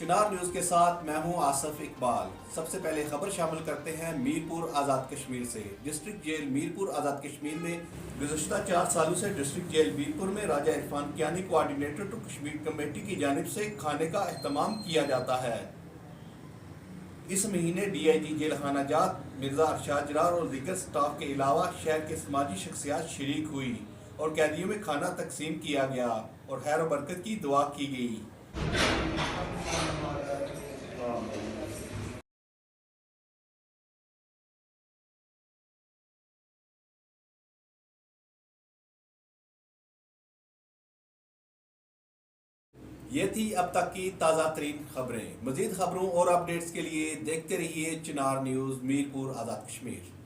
चिनार news के साथ मैं हूं आसिफ इकबाल। सबसे पहले खबर शामिल करते हैं मीरपुर आज़ाद कश्मीर से। डिस्ट्रिक्ट जेल मीरपुर आज़ाद कश्मीर में गुज़श्ता 4 सालों से डिस्ट्रिक्ट जेल मीरपुर में Raja Irfan Kiani coordinator to Kashmir committee की जानिब से खाने का अहतमाम किया जाता है। इस महीने DIG जेल खाना जात मिर्जा अरशाद जरार और दीगर स्टाफ के अलावा शहर के समाजी शख्सियात शरीक हुई और कैदियों में खाना तकसीम किया गया और खैर बरकत की दुआ की गई। ये थी अब तक की ताज़ा तरीन खबरें। मज़ीद खबरों और अपडेट्स के लिए देखते रहिए चिनार न्यूज़ मीरपुर आज़ाद कश्मीर।